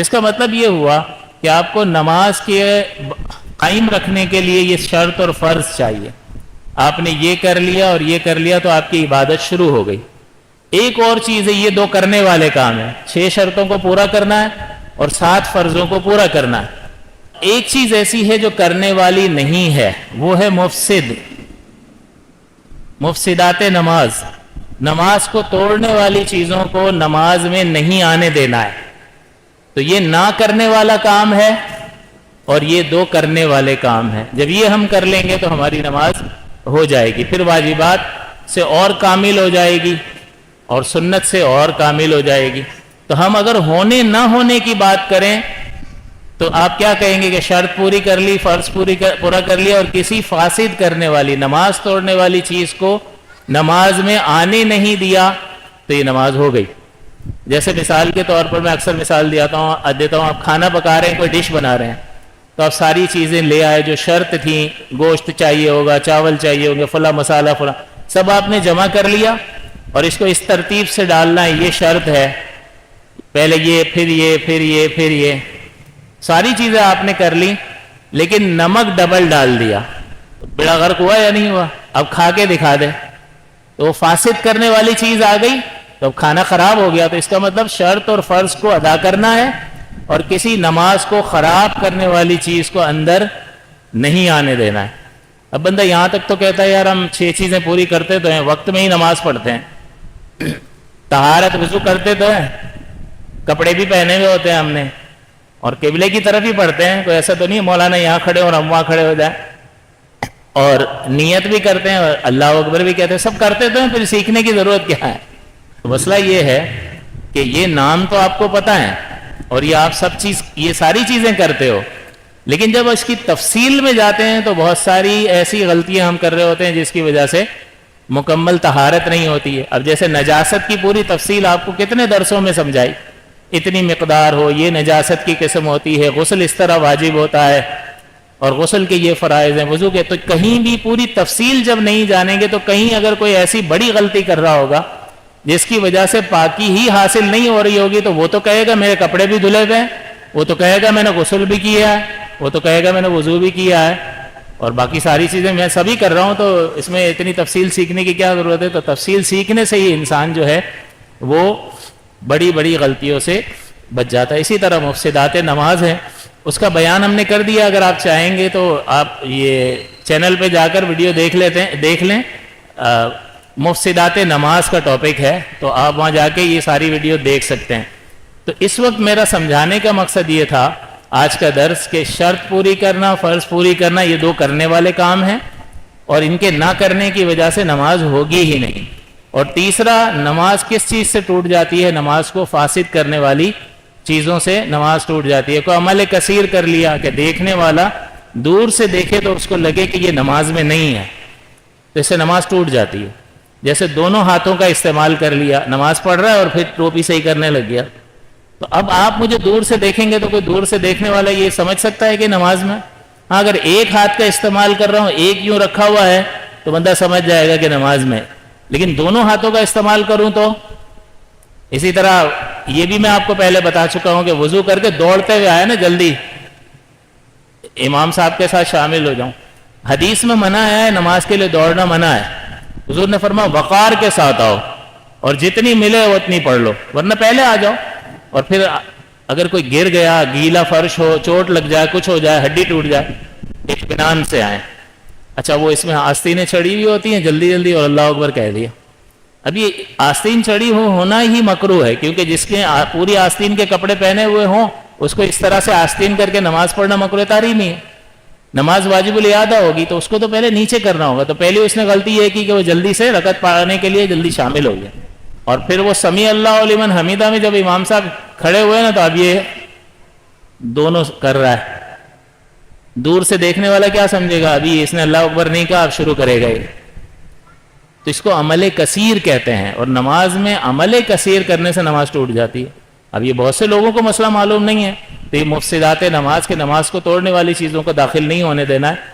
اس کا مطلب یہ ہوا کہ آپ کو نماز کے قائم رکھنے کے لیے یہ شرط اور فرض چاہیے. آپ نے یہ کر لیا اور یہ کر لیا تو آپ کی عبادت شروع ہو گئی. ایک اور چیز ہے، یہ دو کرنے والے کام ہیں، 6 شرطوں کو پورا کرنا ہے اور 7 فرضوں کو پورا کرنا ہے. ایک چیز ایسی ہے جو کرنے والی نہیں ہے، وہ ہے مفسدات نماز. نماز کو توڑنے والی چیزوں کو نماز میں نہیں آنے دینا ہے. تو یہ نہ کرنے والا کام ہے اور یہ دو کرنے والے کام ہیں. جب یہ ہم کر لیں گے تو ہماری نماز ہو جائے گی، پھر واجبات سے اور کامل ہو جائے گی اور سنت سے اور کامل ہو جائے گی. تو ہم اگر ہونے نہ ہونے کی بات کریں تو آپ کیا کہیں گے کہ شرط پوری کر لی، فرض پورا کر لیا اور کسی فاسد کرنے والی، نماز توڑنے والی چیز کو نماز میں آنے نہیں دیا تو یہ نماز ہو گئی. جیسے مثال کے طور پر میں اکثر مثال دیتا ہوں، آپ کھانا پکا رہے ہیں، کوئی ڈش بنا رہے ہیں، تو آپ ساری چیزیں لے آئے جو شرط تھیں، گوشت چاہیے ہوگا، چاول چاہیے ہوں گے، فلاں مسالہ فلاں، سب آپ نے جمع کر لیا اور اس کو اس ترتیب سے ڈالنا ہے، یہ شرط ہے، پہلے یہ پھر یہ پھر یہ پھر یہ، ساری چیزیں آپ نے کر لی لیکن نمک ڈبل ڈال دیا، بڑا غرق ہوا یا نہیں ہوا؟ اب کھا کے دکھا دے تو وہ فاسد کرنے والی چیز آ گئی تو اب کھانا خراب ہو گیا. تو اس کا مطلب شرط اور فرض کو ادا کرنا ہے اور کسی نماز کو خراب کرنے والی چیز کو اندر نہیں آنے دینا ہے. اب بندہ یہاں تک تو کہتا ہے یار ہم 6 چیزیں پوری کرتے تو ہیں، وقت میں ہی نماز پڑھتے ہیں، طہارت وضو کرتے تو ہیں، کپڑے بھی پہنے ہوئے ہوتے ہیں ہم نے، اور قبلے کی طرف ہی پڑھتے ہیں. کوئی ایسا تو نہیں مولانا یہاں کھڑے اور ہم وہاں کھڑے ہو جائیں، اور نیت بھی کرتے ہیں اور اللہ اکبر بھی کہتے ہیں، سب کرتے تو ہیں، پھر سیکھنے کی ضرورت کیا ہے؟ مسئلہ یہ ہے کہ یہ نام تو آپ کو پتہ ہے اور یہ آپ یہ ساری چیزیں کرتے ہو، لیکن جب اس کی تفصیل میں جاتے ہیں تو بہت ساری ایسی غلطیاں ہم کر رہے ہوتے ہیں جس کی وجہ سے مکمل طہارت نہیں ہوتی ہے. اب جیسے نجاست کی پوری تفصیل آپ کو کتنے درسوں میں سمجھائی، اتنی مقدار ہو، یہ نجاست کی قسم ہوتی ہے، غسل اس طرح واجب ہوتا ہے اور غسل کے یہ فرائض ہیں، وضو کے. تو کہیں بھی پوری تفصیل جب نہیں جانیں گے تو کہیں اگر کوئی ایسی بڑی غلطی کر رہا ہوگا جس کی وجہ سے پاکی ہی حاصل نہیں ہو رہی ہوگی تو وہ تو کہے گا میرے کپڑے بھی دھلے ہوئے ہیں، وہ تو کہے گا میں نے غسل بھی کیا ہے، وہ تو کہے گا میں نے وضو بھی کیا ہے، اور باقی ساری چیزیں میں سبھی کر رہا ہوں، تو اس میں اتنی تفصیل سیکھنے کی کیا ضرورت ہے؟ تو تفصیل سیکھنے سے ہی انسان جو ہے وہ بڑی بڑی غلطیوں سے بچ جاتا ہے. اسی طرح مفسدات نماز ہے، اس کا بیان ہم نے کر دیا. اگر آپ چاہیں گے تو آپ یہ چینل پہ جا کر ویڈیو دیکھ لیں، مفسدات نماز کا ٹاپک ہے، تو آپ وہاں جا کے یہ ساری ویڈیو دیکھ سکتے ہیں. تو اس وقت میرا سمجھانے کا مقصد یہ تھا آج کا درس کہ شرط پوری کرنا، فرض پوری کرنا، یہ دو کرنے والے کام ہیں اور ان کے نہ کرنے کی وجہ سے نماز ہوگی ہی نہیں. اور تیسرا، نماز کس چیز سے ٹوٹ جاتی ہے؟ نماز کو فاسد کرنے والی چیزوں سے نماز ٹوٹ جاتی ہے. کوئی عمل کثیر کر لیا کہ دیکھنے والا دور سے دیکھے تو اس کو لگے کہ یہ نماز میں نہیں ہے، تو اس سے نماز ٹوٹ جاتی ہے. جیسے دونوں ہاتھوں کا استعمال کر لیا، نماز پڑھ رہا ہے اور پھر ٹوپی صحیح کرنے لگ گیا، تو اب آپ مجھے دور سے دیکھیں گے تو کوئی دور سے دیکھنے والا یہ سمجھ سکتا ہے کہ نماز میں؟ ہاں، اگر ایک ہاتھ کا استعمال کر رہا ہوں، ایک یوں رکھا ہوا ہے تو بندہ سمجھ جائے گا کہ نماز میں، لیکن دونوں ہاتھوں کا استعمال کروں تو. اسی طرح یہ بھی میں آپ کو پہلے بتا چکا ہوں کہ وضو کر کے دوڑتے ہوئے آیا نا جلدی امام صاحب کے ساتھ شامل ہو جاؤں، حدیث میں منع ہے، نماز کے لیے دوڑنا منع ہے. حضور نے فرمایا وقار کے ساتھ آؤ اور جتنی ملے اتنی پڑھ لو، ورنہ پہلے آ جاؤ. اور پھر اگر کوئی گر گیا، گیلا فرش ہو، چوٹ لگ جائے، کچھ ہو جائے، ہڈی ٹوٹ جائے، اطمینان سے آئیں. اچھا، وہ اس میں آستینیں چڑھی ہوئی ہوتی ہیں، جلدی جلدی اور اللہ اکبر کہہ دیا. اب یہ آستین چڑھی ہونا ہی مکروہ ہے، کیونکہ جس کے پوری آستین کے کپڑے پہنے ہوئے ہوں اس کو اس طرح سے آستین کر کے نماز پڑھنا مکروہ تحریمی ہے. نماز واجب الاعادہ ہوگی تو اس کو تو پہلے نیچے کرنا ہوگا، تو پہلے اس نے غلطی یہ کی کہ وہ جلدی سے رکعت پڑھانے کے لیے جلدی شامل ہو گیا. اور پھر وہ سمیع اللہ لمن حمیدہ میں جب امام صاحب کھڑے ہوئے نا تو اب یہ دونوں کر رہا ہے. دور سے دیکھنے والا کیا سمجھے گا؟ ابھی اس نے اللہ اکبر نہیں کہا، اب شروع کرے گا یہ. تو اس کو عمل کثیر کہتے ہیں، اور نماز میں عمل کثیر کرنے سے نماز ٹوٹ جاتی ہے. اب یہ بہت سے لوگوں کو مسئلہ معلوم نہیں ہے، تو یہ مفسدات نماز کے نماز کو توڑنے والی چیزوں کو داخل نہیں ہونے دینا ہے.